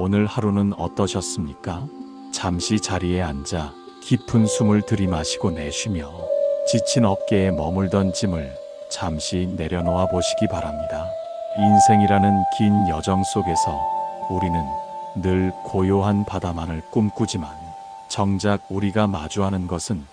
오늘 하루는 어떠셨습니까? 잠시 자리에 앉아 깊은 숨을 들이마시고 내쉬며 지친 어깨에 머물던 짐을 잠시 내려놓아 보시기 바랍니다. 인생이라는 긴 여정 속에서 우리는 늘 고요한 바다만을 꿈꾸지만 정작 우리가 마주하는 것은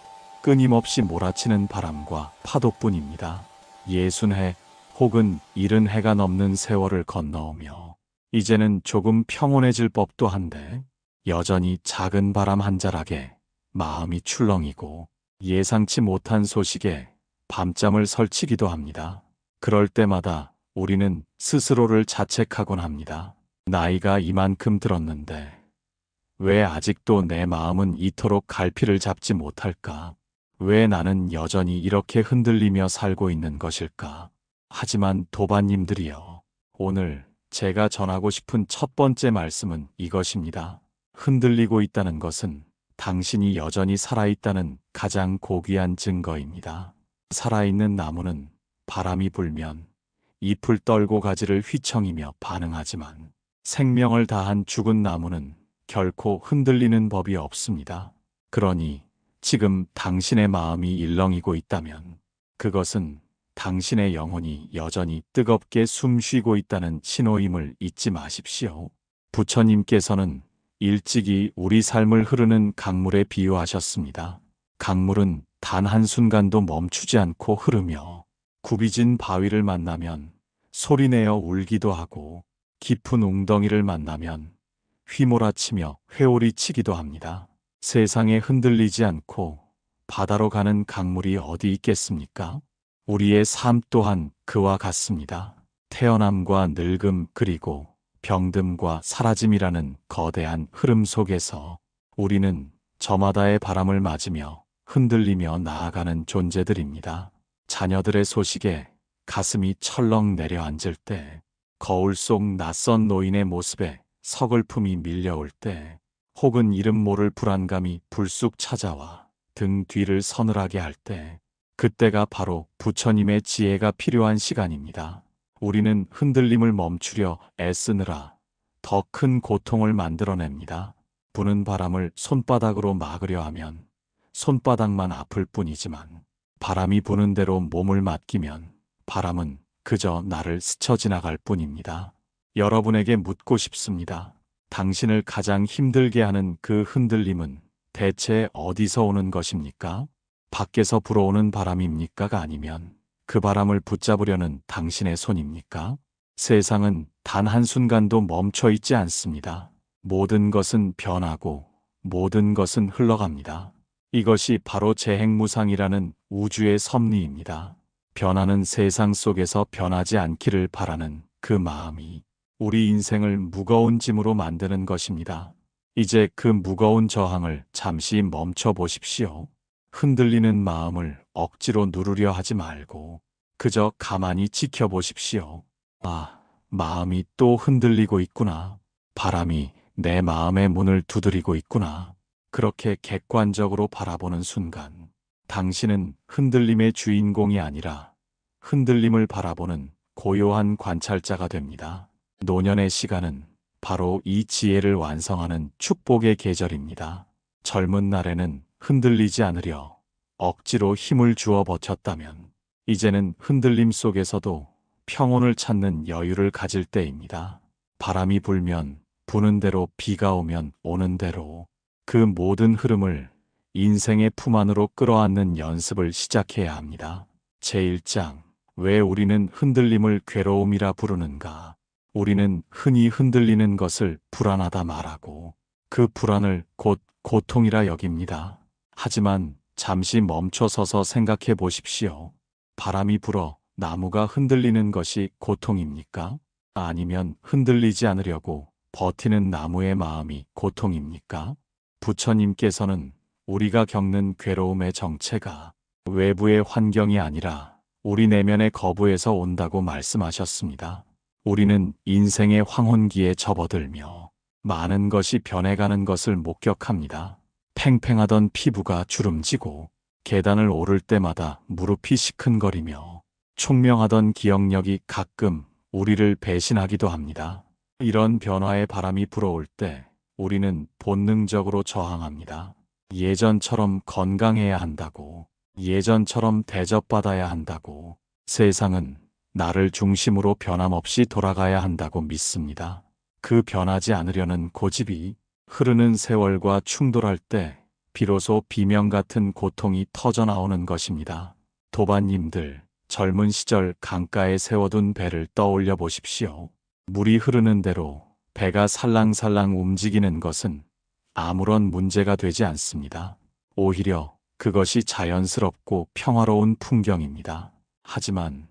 끊임없이 몰아치는 바람과 파도뿐입니다. 60해 혹은 70해가 넘는 세월을 건너오며 이제는 조금 평온해질 법도 한데 여전히 작은 바람 한 자락에 마음이 출렁이고 예상치 못한 소식에 밤잠을 설치기도 합니다. 그럴 때마다 우리는 스스로를 자책하곤 합니다. 나이가 이만큼 들었는데 왜 아직도 내 마음은 이토록 갈피를 잡지 못할까? 왜 나는 여전히 이렇게 흔들리며 살고 있는 것일까? 하지만 도반님들이여, 오늘 제가 전하고 싶은 첫 번째 말씀은 이것입니다. 흔들리고 있다는 것은 당신이 여전히 살아있다는 가장 고귀한 증거입니다. 살아있는 나무는 바람이 불면 잎을 떨고 가지를 휘청이며 반응하지만 생명을 다한 죽은 나무는 결코 흔들리는 법이 없습니다. 그러니 지금 당신의 마음이 일렁이고 있다면 그것은 당신의 영혼이 여전히 뜨겁게 숨쉬고 있다는 신호임을 잊지 마십시오. 부처님께서는 일찍이 우리 삶을 흐르는 강물에 비유하셨습니다. 강물은 단 한순간도 멈추지 않고 흐르며 굽이진 바위를 만나면 소리내어 울기도 하고 깊은 웅덩이를 만나면 휘몰아치며 회오리 치기도 합니다. 세상에 흔들리지 않고 바다로 가는 강물이 어디 있겠습니까? 우리의 삶 또한 그와 같습니다. 태어남과 늙음 그리고 병듦과 사라짐이라는 거대한 흐름 속에서 우리는 저마다의 바람을 맞으며 흔들리며 나아가는 존재들입니다. 자녀들의 소식에 가슴이 철렁 내려앉을 때, 거울 속 낯선 노인의 모습에 서글픔이 밀려올 때, 혹은 이름 모를 불안감이 불쑥 찾아와 등 뒤를 서늘하게 할 때, 그때가 바로 부처님의 지혜가 필요한 시간입니다. 우리는 흔들림을 멈추려 애쓰느라 더 큰 고통을 만들어냅니다. 부는 바람을 손바닥으로 막으려 하면 손바닥만 아플 뿐이지만 바람이 부는 대로 몸을 맡기면 바람은 그저 나를 스쳐 지나갈 뿐입니다. 여러분에게 묻고 싶습니다. 당신을 가장 힘들게 하는 그 흔들림은 대체 어디서 오는 것입니까? 밖에서 불어오는 바람입니까가 아니면 그 바람을 붙잡으려는 당신의 손입니까? 세상은 단 한순간도 멈춰 있지 않습니다. 모든 것은 변하고 모든 것은 흘러갑니다. 이것이 바로 재행무상이라는 우주의 섭리입니다. 변하는 세상 속에서 변하지 않기를 바라는 그 마음이 우리 인생을 무거운 짐으로 만드는 것입니다. 이제 그 무거운 저항을 잠시 멈춰 보십시오. 흔들리는 마음을 억지로 누르려 하지 말고 그저 가만히 지켜보십시오. 아, 마음이 또 흔들리고 있구나. 바람이 내 마음의 문을 두드리고 있구나. 그렇게 객관적으로 바라보는 순간 당신은 흔들림의 주인공이 아니라 흔들림을 바라보는 고요한 관찰자가 됩니다. 노년의 시간은 바로 이 지혜를 완성하는 축복의 계절입니다. 젊은 날에는 흔들리지 않으려 억지로 힘을 주어 버텼다면 이제는 흔들림 속에서도 평온을 찾는 여유를 가질 때입니다. 바람이 불면 부는 대로, 비가 오면 오는 대로 그 모든 흐름을 인생의 품 안으로 끌어안는 연습을 시작해야 합니다. 제1장, 왜 우리는 흔들림을 괴로움이라 부르는가? 우리는 흔히 흔들리는 것을 불안하다 말하고 그 불안을 곧 고통이라 여깁니다. 하지만 잠시 멈춰서서 생각해 보십시오. 바람이 불어 나무가 흔들리는 것이 고통입니까? 아니면 흔들리지 않으려고 버티는 나무의 마음이 고통입니까? 부처님께서는 우리가 겪는 괴로움의 정체가 외부의 환경이 아니라 우리 내면의 거부에서 온다고 말씀하셨습니다. 우리는 인생의 황혼기에 접어들며 많은 것이 변해가는 것을 목격합니다. 팽팽하던 피부가 주름지고 계단을 오를 때마다 무릎이 시큰거리며 총명하던 기억력이 가끔 우리를 배신하기도 합니다. 이런 변화의 바람이 불어올 때 우리는 본능적으로 저항합니다. 예전처럼 건강해야 한다고, 예전처럼 대접받아야 한다고, 세상은 나를 중심으로 변함없이 돌아가야 한다고 믿습니다. 그 변하지 않으려는 고집이 흐르는 세월과 충돌할 때 비로소 비명 같은 고통이 터져나오는 것입니다. 도반님들, 젊은 시절 강가에 세워둔 배를 떠올려 보십시오. 물이 흐르는 대로 배가 살랑살랑 움직이는 것은 아무런 문제가 되지 않습니다. 오히려 그것이 자연스럽고 평화로운 풍경입니다. 하지만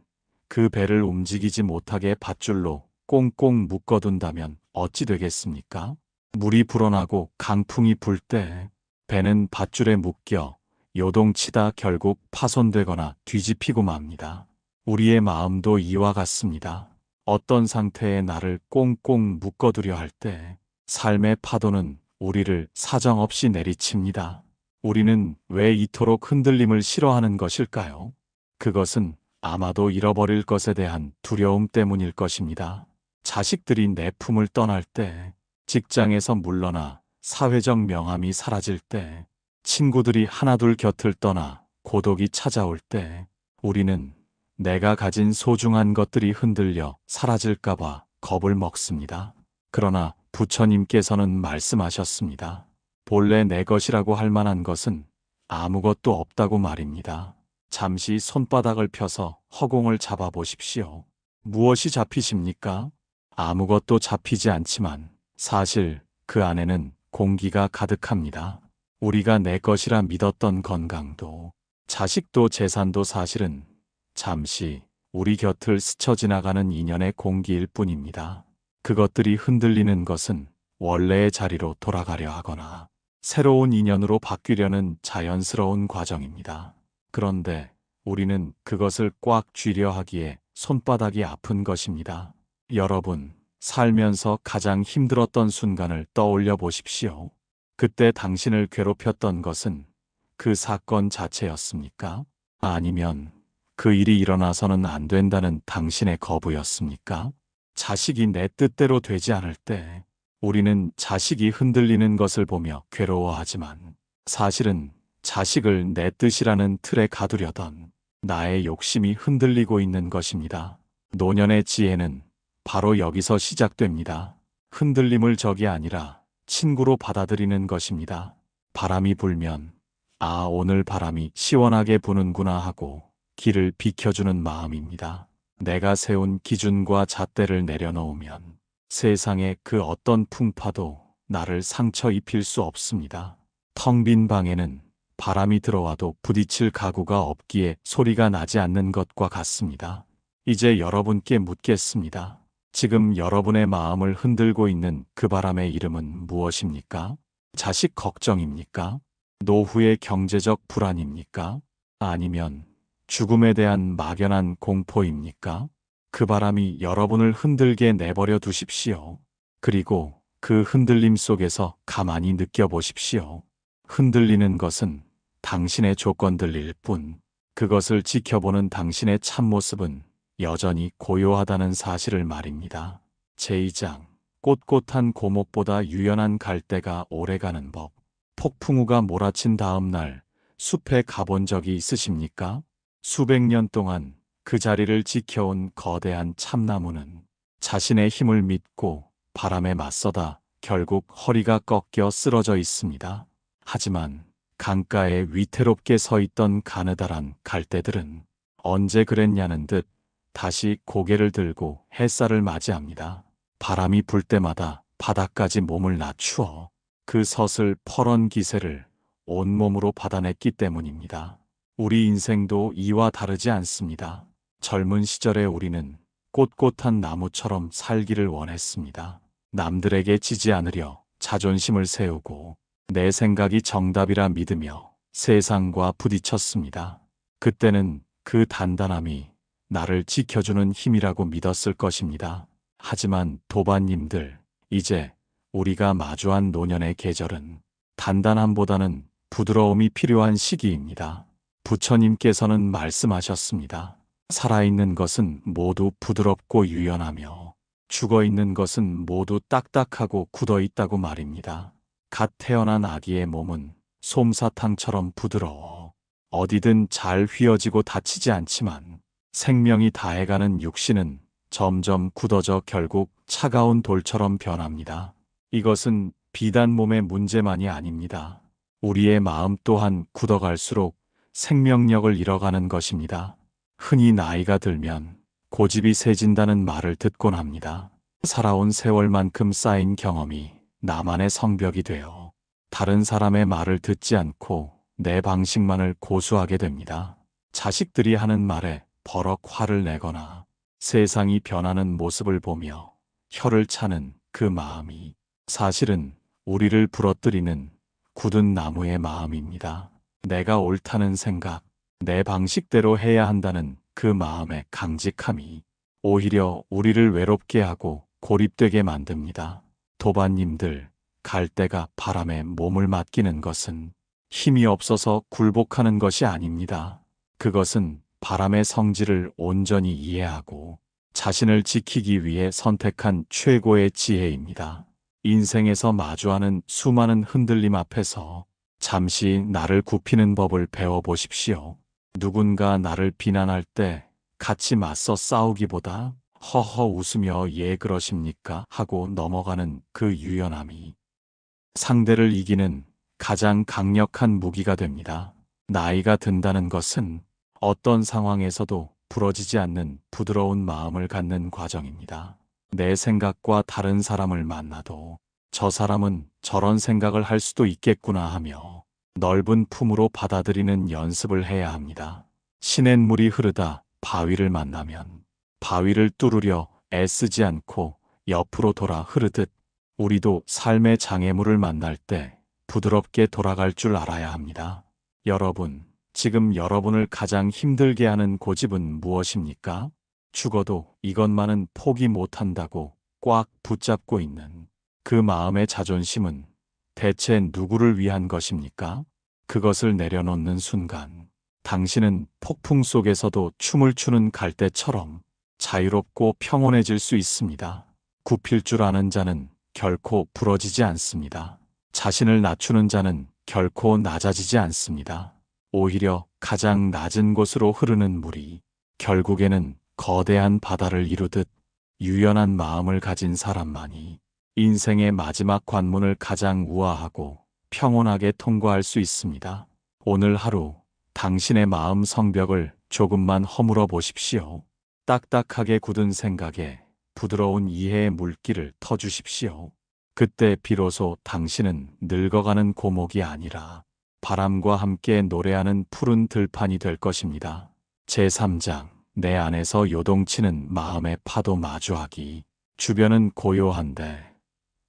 그 배를 움직이지 못하게 밧줄로 꽁꽁 묶어둔다면 어찌 되겠습니까? 물이 불어나고 강풍이 불 때 배는 밧줄에 묶여 요동치다 결국 파손되거나 뒤집히고 맙니다. 우리의 마음도 이와 같습니다. 어떤 상태에 나를 꽁꽁 묶어두려 할 때 삶의 파도는 우리를 사정없이 내리칩니다. 우리는 왜 이토록 흔들림을 싫어하는 것일까요? 그것은 아마도 잃어버릴 것에 대한 두려움 때문일 것입니다. 자식들이 내 품을 떠날 때, 직장에서 물러나 사회적 명함이 사라질 때, 친구들이 하나둘 곁을 떠나 고독이 찾아올 때, 우리는 내가 가진 소중한 것들이 흔들려 사라질까봐 겁을 먹습니다. 그러나 부처님께서는 말씀하셨습니다. 본래 내 것이라고 할 만한 것은 아무것도 없다고 말입니다. 잠시 손바닥을 펴서 허공을 잡아 보십시오. 무엇이 잡히십니까? 아무것도 잡히지 않지만 사실 그 안에는 공기가 가득합니다. 우리가 내 것이라 믿었던 건강도, 자식도, 재산도 사실은 잠시 우리 곁을 스쳐 지나가는 인연의 공기일 뿐입니다. 그것들이 흔들리는 것은 원래의 자리로 돌아가려 하거나 새로운 인연으로 바뀌려는 자연스러운 과정입니다. 그런데 우리는 그것을 꽉 쥐려 하기에 손바닥이 아픈 것입니다. 여러분, 살면서 가장 힘들었던 순간을 떠올려 보십시오. 그때 당신을 괴롭혔던 것은 그 사건 자체였습니까? 아니면 그 일이 일어나서는 안 된다는 당신의 거부였습니까? 자식이 내 뜻대로 되지 않을 때 우리는 자식이 흔들리는 것을 보며 괴로워하지만 사실은 자식을 내 뜻이라는 틀에 가두려던 나의 욕심이 흔들리고 있는 것입니다. 노년의 지혜는 바로 여기서 시작됩니다. 흔들림을 적이 아니라 친구로 받아들이는 것입니다. 바람이 불면 아, 오늘 바람이 시원하게 부는구나 하고 길을 비켜주는 마음입니다. 내가 세운 기준과 잣대를 내려놓으면 세상의 그 어떤 풍파도 나를 상처 입힐 수 없습니다. 텅 빈 방에는 바람이 들어와도 부딪힐 가구가 없기에 소리가 나지 않는 것과 같습니다. 이제 여러분께 묻겠습니다. 지금 여러분의 마음을 흔들고 있는 그 바람의 이름은 무엇입니까? 자식 걱정입니까? 노후의 경제적 불안입니까? 아니면 죽음에 대한 막연한 공포입니까? 그 바람이 여러분을 흔들게 내버려 두십시오. 그리고 그 흔들림 속에서 가만히 느껴보십시오. 흔들리는 것은 당신의 조건들일 뿐, 그것을 지켜보는 당신의 참모습은 여전히 고요하다는 사실을 말입니다. 제2장, 꼿꼿한 고목보다 유연한 갈대가 오래가는 법. 폭풍우가 몰아친 다음 날 숲에 가본 적이 있으십니까? 수백 년 동안 그 자리를 지켜온 거대한 참나무는 자신의 힘을 믿고 바람에 맞서다 결국 허리가 꺾여 쓰러져 있습니다. 하지만 강가에 위태롭게 서 있던 가느다란 갈대들은 언제 그랬냐는 듯 다시 고개를 들고 햇살을 맞이합니다. 바람이 불 때마다 바닥까지 몸을 낮추어 그 서슬 퍼런 기세를 온몸으로 받아냈기 때문입니다. 우리 인생도 이와 다르지 않습니다. 젊은 시절에 우리는 꼿꼿한 나무처럼 살기를 원했습니다. 남들에게 지지 않으려 자존심을 세우고 내 생각이 정답이라 믿으며 세상과 부딪혔습니다. 그때는 그 단단함이 나를 지켜주는 힘이라고 믿었을 것입니다. 하지만 도반님들, 이제 우리가 마주한 노년의 계절은 단단함보다는 부드러움이 필요한 시기입니다. 부처님께서는 말씀하셨습니다. 살아있는 것은 모두 부드럽고 유연하며 죽어 있는 것은 모두 딱딱하고 굳어 있다고 말입니다. 갓 태어난 아기의 몸은 솜사탕처럼 부드러워 어디든 잘 휘어지고 다치지 않지만 생명이 다해가는 육신은 점점 굳어져 결국 차가운 돌처럼 변합니다. 이것은 비단 몸의 문제만이 아닙니다. 우리의 마음 또한 굳어갈수록 생명력을 잃어가는 것입니다. 흔히 나이가 들면 고집이 세진다는 말을 듣곤 합니다. 살아온 세월만큼 쌓인 경험이 나만의 성벽이 되어 다른 사람의 말을 듣지 않고 내 방식만을 고수하게 됩니다. 자식들이 하는 말에 버럭 화를 내거나 세상이 변하는 모습을 보며 혀를 차는 그 마음이 사실은 우리를 부러뜨리는 굳은 나무의 마음입니다. 내가 옳다는 생각, 내 방식대로 해야 한다는 그 마음의 강직함이 오히려 우리를 외롭게 하고 고립되게 만듭니다. 도반님들, 갈대가 바람에 몸을 맡기는 것은 힘이 없어서 굴복하는 것이 아닙니다. 그것은 바람의 성질을 온전히 이해하고 자신을 지키기 위해 선택한 최고의 지혜입니다. 인생에서 마주하는 수많은 흔들림 앞에서 잠시 나를 굽히는 법을 배워보십시오. 누군가 나를 비난할 때 같이 맞서 싸우기보다 허허 웃으며 예 그러십니까 하고 넘어가는 그 유연함이 상대를 이기는 가장 강력한 무기가 됩니다. 나이가 든다는 것은 어떤 상황에서도 부러지지 않는 부드러운 마음을 갖는 과정입니다. 내 생각과 다른 사람을 만나도 저 사람은 저런 생각을 할 수도 있겠구나 하며 넓은 품으로 받아들이는 연습을 해야 합니다. 시냇물이 흐르다 바위를 만나면 바위를 뚫으려 애쓰지 않고 옆으로 돌아 흐르듯 우리도 삶의 장애물을 만날 때 부드럽게 돌아갈 줄 알아야 합니다. 여러분, 지금 여러분을 가장 힘들게 하는 고집은 무엇입니까? 죽어도 이것만은 포기 못한다고 꽉 붙잡고 있는 그 마음의 자존심은 대체 누구를 위한 것입니까? 그것을 내려놓는 순간 당신은 폭풍 속에서도 춤을 추는 갈대처럼 자유롭고 평온해질 수 있습니다. 굽힐 줄 아는 자는 결코 부러지지 않습니다. 자신을 낮추는 자는 결코 낮아지지 않습니다. 오히려 가장 낮은 곳으로 흐르는 물이 결국에는 거대한 바다를 이루듯 유연한 마음을 가진 사람만이 인생의 마지막 관문을 가장 우아하고 평온하게 통과할 수 있습니다. 오늘 하루 당신의 마음 성벽을 조금만 허물어 보십시오. 딱딱하게 굳은 생각에 부드러운 이해의 물기를 터주십시오. 그때 비로소 당신은 늙어가는 고목이 아니라 바람과 함께 노래하는 푸른 들판이 될 것입니다. 제3장 내 안에서 요동치는 마음의 파도 마주하기. 주변은 고요한데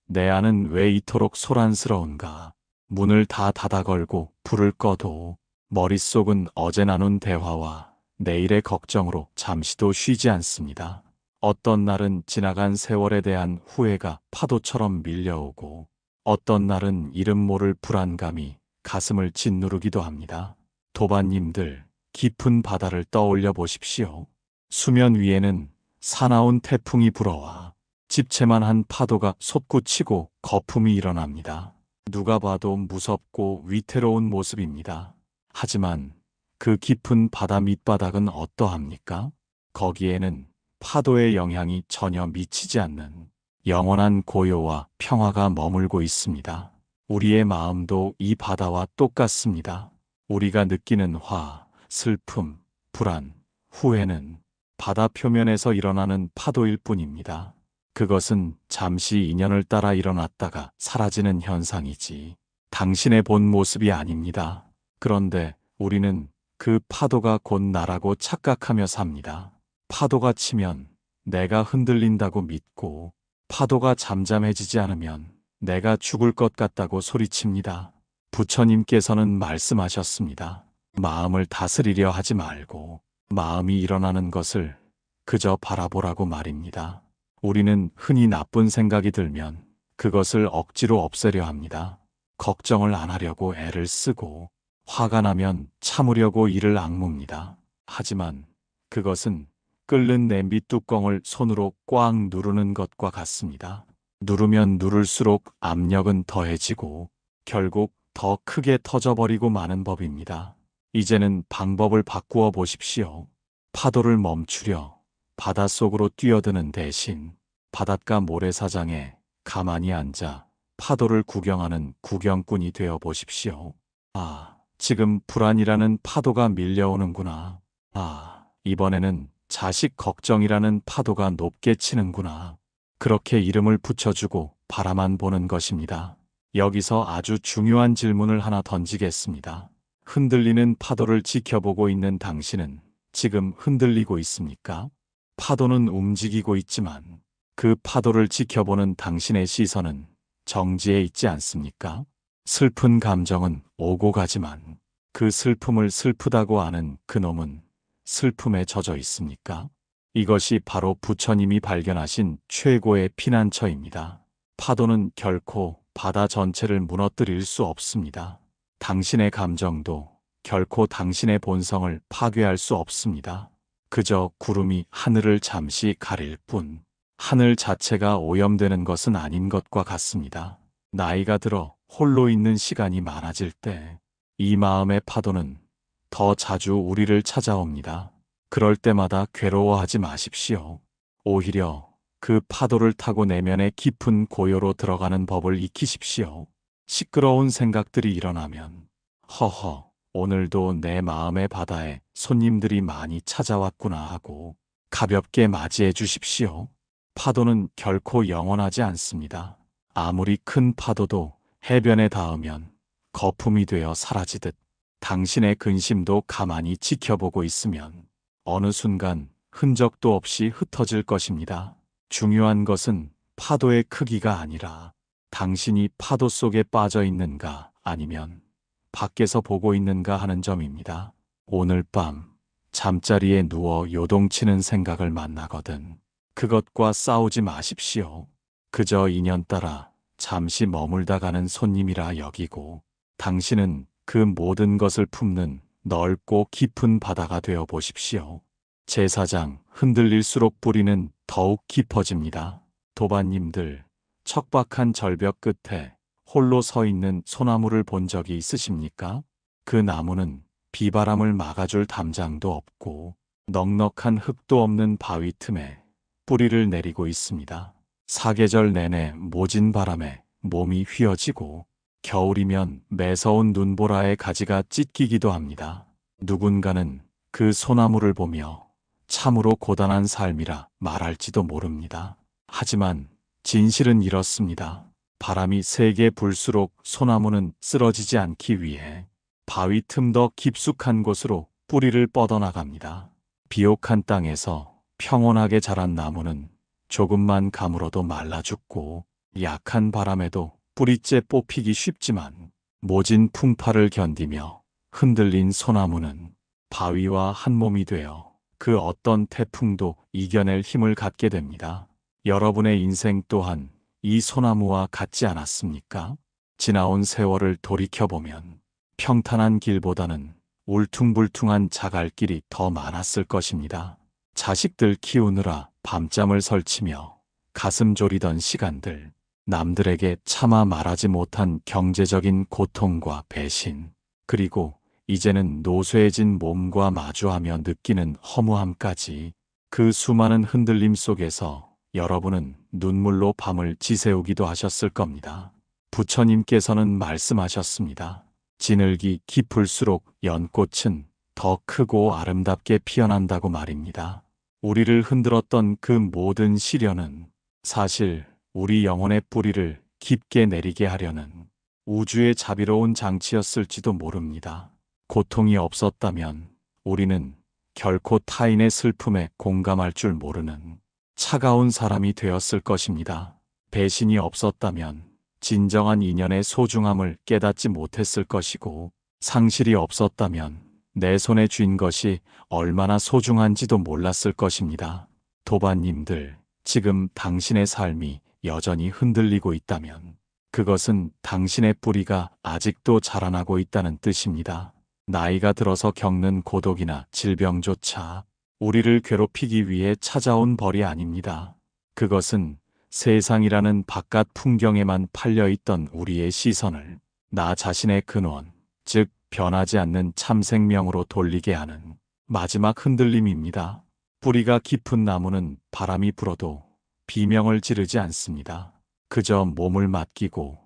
내 안은 왜 이토록 소란스러운가. 문을 다 닫아 걸고 불을 꺼도 머릿속은 어제 나눈 대화와 내일의 걱정으로 잠시도 쉬지 않습니다. 어떤 날은 지나간 세월에 대한 후회가 파도처럼 밀려오고 어떤 날은 이름 모를 불안감이 가슴을 짓누르기도 합니다. 도반님들, 깊은 바다를 떠올려 보십시오. 수면 위에는 사나운 태풍이 불어와 집채만 한 파도가 솟구치고 거품이 일어납니다. 누가 봐도 무섭고 위태로운 모습입니다. 하지만 그 깊은 바다 밑바닥은 어떠합니까? 거기에는 파도의 영향이 전혀 미치지 않는 영원한 고요와 평화가 머물고 있습니다. 우리의 마음도 이 바다와 똑같습니다. 우리가 느끼는 화, 슬픔, 불안, 후회는 바다 표면에서 일어나는 파도일 뿐입니다. 그것은 잠시 인연을 따라 일어났다가 사라지는 현상이지 당신의 본 모습이 아닙니다. 그런데 우리는 그 파도가 곧 나라고 착각하며 삽니다. 파도가 치면 내가 흔들린다고 믿고 파도가 잠잠해지지 않으면 내가 죽을 것 같다고 소리칩니다. 부처님께서는 말씀하셨습니다. 마음을 다스리려 하지 말고 마음이 일어나는 것을 그저 바라보라고 말입니다. 우리는 흔히 나쁜 생각이 들면 그것을 억지로 없애려 합니다. 걱정을 안 하려고 애를 쓰고 화가 나면 참으려고 이를 악뭅니다. 하지만 그것은 끓는 냄비 뚜껑을 손으로 꽉 누르는 것과 같습니다. 누르면 누를수록 압력은 더해지고 결국 더 크게 터져버리고 마는 법입니다. 이제는 방법을 바꾸어 보십시오. 파도를 멈추려 바닷속으로 뛰어드는 대신 바닷가 모래사장에 가만히 앉아 파도를 구경하는 구경꾼이 되어 보십시오. 아, 지금 불안이라는 파도가 밀려오는구나. 아, 이번에는 자식 걱정이라는 파도가 높게 치는구나. 그렇게 이름을 붙여주고 바라만 보는 것입니다. 여기서 아주 중요한 질문을 하나 던지겠습니다. 흔들리는 파도를 지켜보고 있는 당신은 지금 흔들리고 있습니까? 파도는 움직이고 있지만 그 파도를 지켜보는 당신의 시선은 정지해 있지 않습니까? 슬픈 감정은 오고 가지만 그 슬픔을 슬프다고 아는 그놈은 슬픔에 젖어 있습니까? 이것이 바로 부처님이 발견하신 최고의 피난처입니다. 파도는 결코 바다 전체를 무너뜨릴 수 없습니다. 당신의 감정도 결코 당신의 본성을 파괴할 수 없습니다. 그저 구름이 하늘을 잠시 가릴 뿐 하늘 자체가 오염되는 것은 아닌 것과 같습니다. 나이가 들어 홀로 있는 시간이 많아질 때 이 마음의 파도는 더 자주 우리를 찾아옵니다. 그럴 때마다 괴로워하지 마십시오. 오히려 그 파도를 타고 내면의 깊은 고요로 들어가는 법을 익히십시오. 시끄러운 생각들이 일어나면 허허, 오늘도 내 마음의 바다에 손님들이 많이 찾아왔구나 하고 가볍게 맞이해 주십시오. 파도는 결코 영원하지 않습니다. 아무리 큰 파도도 해변에 닿으면 거품이 되어 사라지듯 당신의 근심도 가만히 지켜보고 있으면 어느 순간 흔적도 없이 흩어질 것입니다. 중요한 것은 파도의 크기가 아니라 당신이 파도 속에 빠져 있는가 아니면 밖에서 보고 있는가 하는 점입니다. 오늘 밤 잠자리에 누워 요동치는 생각을 만나거든 그것과 싸우지 마십시오. 그저 인연 따라 잠시 머물다 가는 손님이라 여기고 당신은 그 모든 것을 품는 넓고 깊은 바다가 되어 보십시오. 제사장 흔들릴수록 뿌리는 더욱 깊어집니다. 도반님들, 척박한 절벽 끝에 홀로 서 있는 소나무를 본 적이 있으십니까? 그 나무는 비바람을 막아줄 담장도 없고 넉넉한 흙도 없는 바위 틈에 뿌리를 내리고 있습니다. 사계절 내내 모진 바람에 몸이 휘어지고 겨울이면 매서운 눈보라에 가지가 찢기기도 합니다. 누군가는 그 소나무를 보며 참으로 고단한 삶이라 말할지도 모릅니다. 하지만 진실은 이렇습니다. 바람이 세게 불수록 소나무는 쓰러지지 않기 위해 바위 틈 더 깊숙한 곳으로 뿌리를 뻗어나갑니다. 비옥한 땅에서 평온하게 자란 나무는 조금만 가물어도 말라 죽고 약한 바람에도 뿌리째 뽑히기 쉽지만 모진 풍파를 견디며 흔들린 소나무는 바위와 한 몸이 되어 그 어떤 태풍도 이겨낼 힘을 갖게 됩니다. 여러분의 인생 또한 이 소나무와 같지 않았습니까? 지나온 세월을 돌이켜보면 평탄한 길보다는 울퉁불퉁한 자갈길이 더 많았을 것입니다. 자식들 키우느라 밤잠을 설치며 가슴 졸이던 시간들, 남들에게 차마 말하지 못한 경제적인 고통과 배신, 그리고 이제는 노쇠해진 몸과 마주하며 느끼는 허무함까지 그 수많은 흔들림 속에서 여러분은 눈물로 밤을 지새우기도 하셨을 겁니다. 부처님께서는 말씀하셨습니다. 지늘기 깊을수록 연꽃은 더 크고 아름답게 피어난다고 말입니다. 우리를 흔들었던 그 모든 시련은 사실 우리 영혼의 뿌리를 깊게 내리게 하려는 우주의 자비로운 장치였을지도 모릅니다. 고통이 없었다면 우리는 결코 타인의 슬픔에 공감할 줄 모르는 차가운 사람이 되었을 것입니다. 배신이 없었다면 진정한 인연의 소중함을 깨닫지 못했을 것이고, 상실이 없었다면 내 손에 쥔 것이 얼마나 소중한지도 몰랐을 것입니다. 도반님들, 지금 당신의 삶이 여전히 흔들리고 있다면 그것은 당신의 뿌리가 아직도 자라나고 있다는 뜻입니다. 나이가 들어서 겪는 고독이나 질병조차 우리를 괴롭히기 위해 찾아온 벌이 아닙니다. 그것은 세상이라는 바깥 풍경에만 팔려있던 우리의 시선을 나 자신의 근원, 즉 변하지 않는 참 생명으로 돌리게 하는 마지막 흔들림입니다. 뿌리가 깊은 나무는 바람이 불어도 비명을 지르지 않습니다. 그저 몸을 맡기고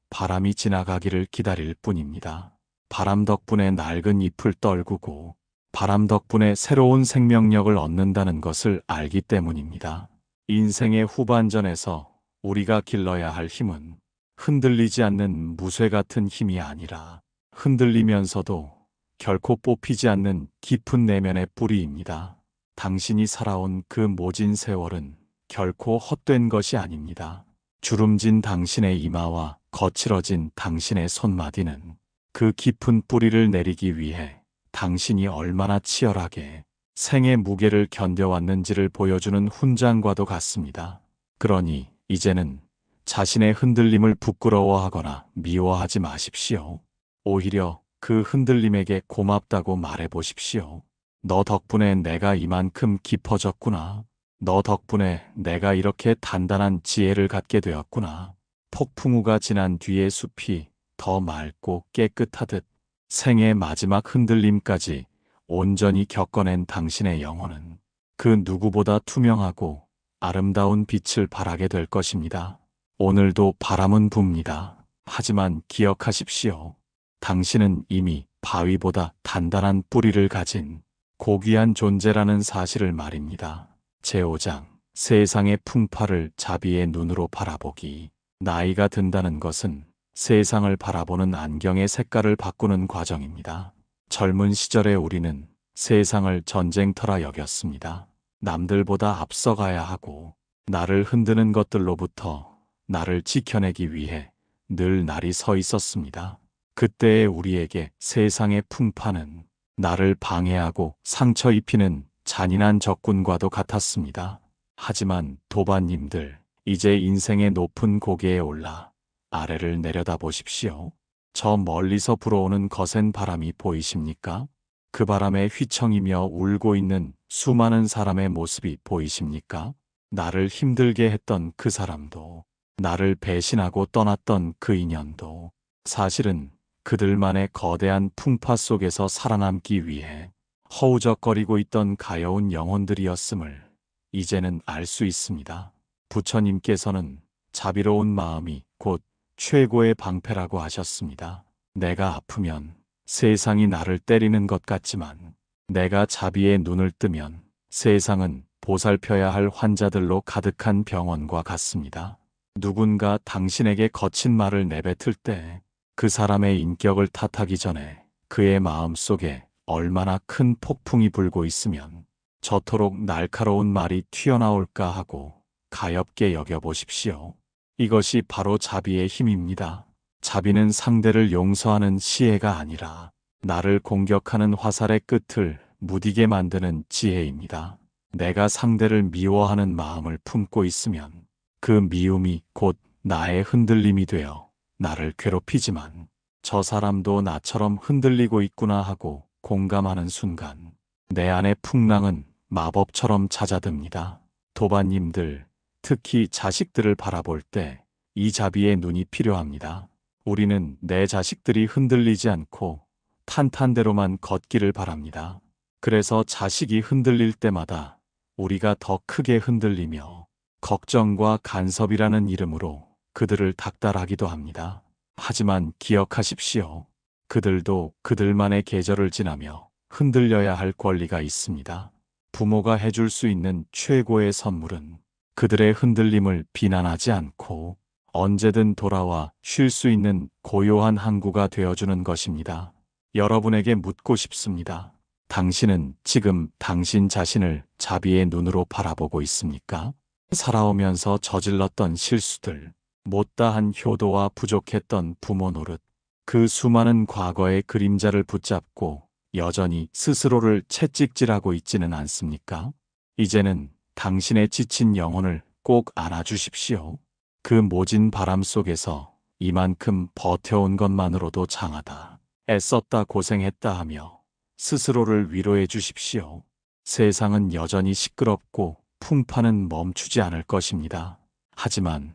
바람이 지나가기를 기다릴 뿐입니다. 바람 덕분에 낡은 잎을 떨구고 바람 덕분에 새로운 생명력을 얻는다는 것을 알기 때문입니다. 인생의 후반전에서 우리가 길러야 할 힘은 흔들리지 않는 무쇠 같은 힘이 아니라 흔들리면서도 결코 뽑히지 않는 깊은 내면의 뿌리입니다. 당신이 살아온 그 모진 세월은 결코 헛된 것이 아닙니다. 주름진 당신의 이마와 거칠어진 당신의 손마디는 그 깊은 뿌리를 내리기 위해 당신이 얼마나 치열하게 생의 무게를 견뎌왔는지를 보여주는 훈장과도 같습니다. 그러니 이제는 자신의 흔들림을 부끄러워하거나 미워하지 마십시오. 오히려 그 흔들림에게 고맙다고 말해보십시오. 너 덕분에 내가 이만큼 깊어졌구나. 너 덕분에 내가 이렇게 단단한 지혜를 갖게 되었구나. 폭풍우가 지난 뒤의 숲이 더 맑고 깨끗하듯 생의 마지막 흔들림까지 온전히 겪어낸 당신의 영혼은 그 누구보다 투명하고 아름다운 빛을 발하게 될 것입니다. 오늘도 바람은 붑니다. 하지만 기억하십시오. 당신은 이미 바위보다 단단한 뿌리를 가진 고귀한 존재라는 사실을 말입니다. 제5장 세상의 풍파를 자비의 눈으로 바라보기. 나이가 든다는 것은 세상을 바라보는 안경의 색깔을 바꾸는 과정입니다. 젊은 시절에 우리는 세상을 전쟁터라 여겼습니다. 남들보다 앞서가야 하고 나를 흔드는 것들로부터 나를 지켜내기 위해 늘 날이 서 있었습니다. 그때의 우리에게 세상의 풍파는 나를 방해하고 상처 입히는 잔인한 적군과도 같았습니다. 하지만 도반님들, 이제 인생의 높은 고개에 올라 아래를 내려다보십시오. 저 멀리서 불어오는 거센 바람이 보이십니까? 그 바람에 휘청이며 울고 있는 수많은 사람의 모습이 보이십니까? 나를 힘들게 했던 그 사람도, 나를 배신하고 떠났던 그 인연도 사실은 그들만의 거대한 풍파 속에서 살아남기 위해 허우적거리고 있던 가여운 영혼들이었음을 이제는 알 수 있습니다. 부처님께서는 자비로운 마음이 곧 최고의 방패라고 하셨습니다. 내가 아프면 세상이 나를 때리는 것 같지만 내가 자비의 눈을 뜨면 세상은 보살펴야 할 환자들로 가득한 병원과 같습니다. 누군가 당신에게 거친 말을 내뱉을 때 그 사람의 인격을 탓하기 전에 그의 마음 속에 얼마나 큰 폭풍이 불고 있으면 저토록 날카로운 말이 튀어나올까 하고 가엾게 여겨보십시오. 이것이 바로 자비의 힘입니다. 자비는 상대를 용서하는 시혜가 아니라 나를 공격하는 화살의 끝을 무디게 만드는 지혜입니다. 내가 상대를 미워하는 마음을 품고 있으면 그 미움이 곧 나의 흔들림이 되어 나를 괴롭히지만 저 사람도 나처럼 흔들리고 있구나 하고 공감하는 순간 내 안의 풍랑은 마법처럼 잦아듭니다. 도반님들, 특히 자식들을 바라볼 때 이 자비의 눈이 필요합니다. 우리는 내 자식들이 흔들리지 않고 탄탄대로만 걷기를 바랍니다. 그래서 자식이 흔들릴 때마다 우리가 더 크게 흔들리며 걱정과 간섭이라는 이름으로 그들을 닥달하기도 합니다. 하지만 기억하십시오. 그들도 그들만의 계절을 지나며 흔들려야 할 권리가 있습니다. 부모가 해줄 수 있는 최고의 선물은 그들의 흔들림을 비난하지 않고 언제든 돌아와 쉴 수 있는 고요한 항구가 되어주는 것입니다. 여러분에게 묻고 싶습니다. 당신은 지금 당신 자신을 자비의 눈으로 바라보고 있습니까? 살아오면서 저질렀던 실수들, 못다한 효도와 부족했던 부모 노릇, 그 수많은 과거의 그림자를 붙잡고 여전히 스스로를 채찍질하고 있지는 않습니까? 이제는 당신의 지친 영혼을 꼭 안아주십시오. 그 모진 바람 속에서 이만큼 버텨온 것만으로도 장하다. 애썼다 고생했다 하며 스스로를 위로해 주십시오. 세상은 여전히 시끄럽고 풍파는 멈추지 않을 것입니다. 하지만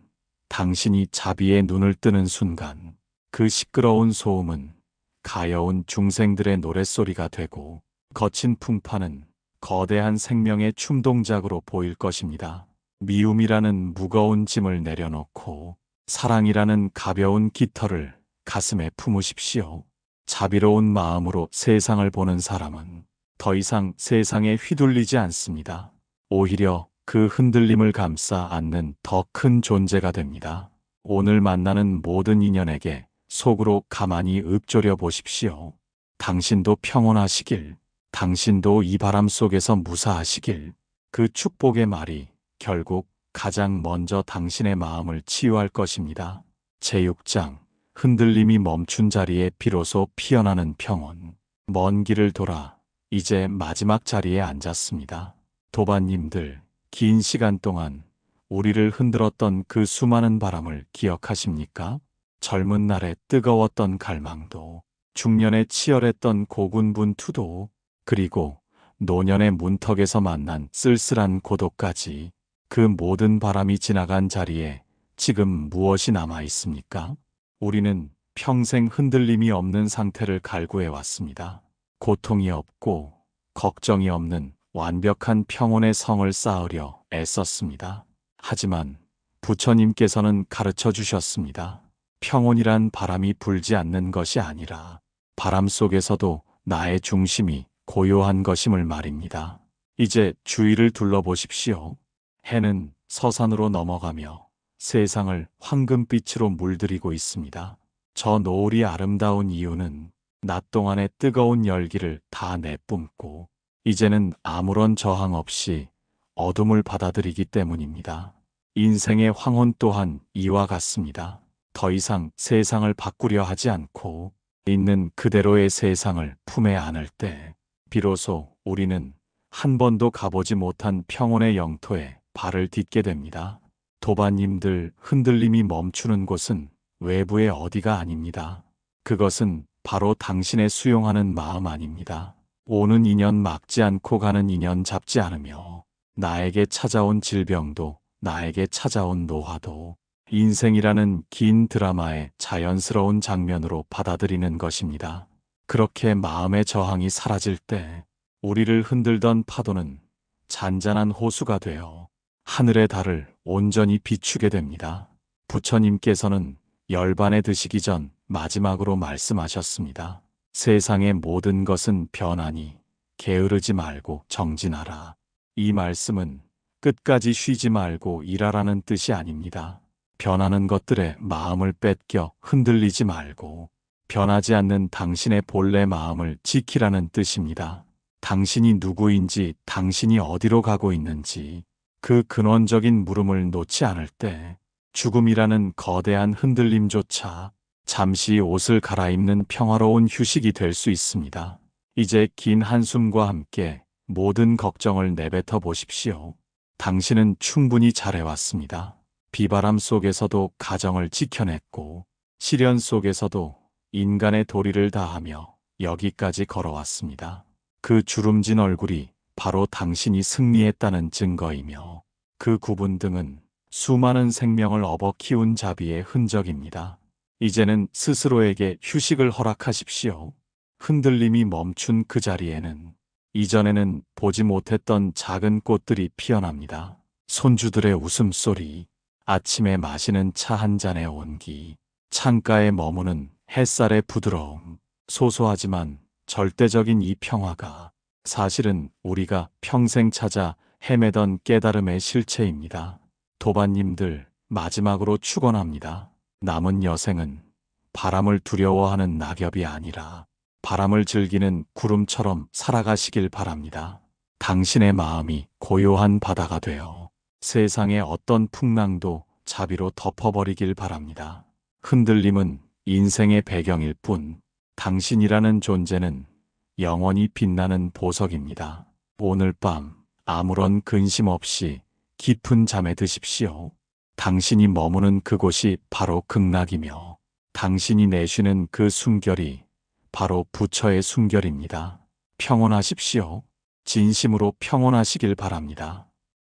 당신이 자비에 눈을 뜨는 순간 그 시끄러운 소음은 가여운 중생들의 노랫소리가 되고 거친 풍파는 거대한 생명의 춤동작으로 보일 것입니다. 미움이라는 무거운 짐을 내려놓고 사랑이라는 가벼운 깃털을 가슴에 품으십시오. 자비로운 마음으로 세상을 보는 사람은 더 이상 세상에 휘둘리지 않습니다. 오히려 그 흔들림을 감싸 안는 더 큰 존재가 됩니다. 오늘 만나는 모든 인연에게 속으로 가만히 읊조려 보십시오. 당신도 평온하시길, 당신도 이 바람 속에서 무사하시길. 그 축복의 말이 결국 가장 먼저 당신의 마음을 치유할 것입니다. 제6장 흔들림이 멈춘 자리에 비로소 피어나는 평온. 먼 길을 돌아 이제 마지막 자리에 앉았습니다. 도반님들, 긴 시간 동안 우리를 흔들었던 그 수많은 바람을 기억하십니까? 젊은 날의 뜨거웠던 갈망도, 중년에 치열했던 고군분투도, 그리고 노년의 문턱에서 만난 쓸쓸한 고독까지 그 모든 바람이 지나간 자리에 지금 무엇이 남아 있습니까? 우리는 평생 흔들림이 없는 상태를 갈구해 왔습니다. 고통이 없고 걱정이 없는 완벽한 평온의 성을 쌓으려 애썼습니다. 하지만 부처님께서는 가르쳐 주셨습니다. 평온이란 바람이 불지 않는 것이 아니라 바람 속에서도 나의 중심이 고요한 것임을 말입니다. 이제 주위를 둘러보십시오. 해는 서산으로 넘어가며 세상을 황금빛으로 물들이고 있습니다. 저 노을이 아름다운 이유는 낮 동안의 뜨거운 열기를 다 내뿜고 이제는 아무런 저항 없이 어둠을 받아들이기 때문입니다. 인생의 황혼 또한 이와 같습니다. 더 이상 세상을 바꾸려 하지 않고 있는 그대로의 세상을 품에 안을 때 비로소 우리는 한 번도 가보지 못한 평온의 영토에 발을 딛게 됩니다. 도반님들, 흔들림이 멈추는 곳은 외부의 어디가 아닙니다. 그것은 바로 당신의 수용하는 마음 아닙니다. 오는 인연 막지 않고 가는 인연 잡지 않으며 나에게 찾아온 질병도 나에게 찾아온 노화도 인생이라는 긴 드라마의 자연스러운 장면으로 받아들이는 것입니다. 그렇게 마음의 저항이 사라질 때 우리를 흔들던 파도는 잔잔한 호수가 되어 하늘의 달을 온전히 비추게 됩니다. 부처님께서는 열반에 드시기 전 마지막으로 말씀하셨습니다. 세상의 모든 것은 변하니 게으르지 말고 정진하라. 이 말씀은 끝까지 쉬지 말고 일하라는 뜻이 아닙니다. 변하는 것들에 마음을 뺏겨 흔들리지 말고 변하지 않는 당신의 본래 마음을 지키라는 뜻입니다. 당신이 누구인지, 당신이 어디로 가고 있는지 그 근원적인 물음을 놓지 않을 때 죽음이라는 거대한 흔들림조차 잠시 옷을 갈아입는 평화로운 휴식이 될 수 있습니다. 이제 긴 한숨과 함께 모든 걱정을 내뱉어 보십시오. 당신은 충분히 잘해왔습니다. 비바람 속에서도 가정을 지켜냈고 시련 속에서도 인간의 도리를 다하며 여기까지 걸어왔습니다. 그 주름진 얼굴이 바로 당신이 승리했다는 증거이며 그 굽은 등은 수많은 생명을 업어 키운 자비의 흔적입니다. 이제는 스스로에게 휴식을 허락하십시오. 흔들림이 멈춘 그 자리에는 이전에는 보지 못했던 작은 꽃들이 피어납니다. 손주들의 웃음소리, 아침에 마시는 차 한 잔의 온기, 창가에 머무는 햇살의 부드러움, 소소하지만 절대적인 이 평화가 사실은 우리가 평생 찾아 헤매던 깨달음의 실체입니다. 도반님들, 마지막으로 축원합니다. 남은 여생은 바람을 두려워하는 낙엽이 아니라 바람을 즐기는 구름처럼 살아가시길 바랍니다. 당신의 마음이 고요한 바다가 되어 세상의 어떤 풍랑도 자비로 덮어버리길 바랍니다. 흔들림은 인생의 배경일 뿐 당신이라는 존재는 영원히 빛나는 보석입니다. 오늘 밤 아무런 근심 없이 깊은 잠에 드십시오. 당신이 머무는 그곳이 바로 극락이며 당신이 내쉬는 그 숨결이 바로 부처의 숨결입니다. 평온하십시오. 진심으로 평온하시길 바랍니다.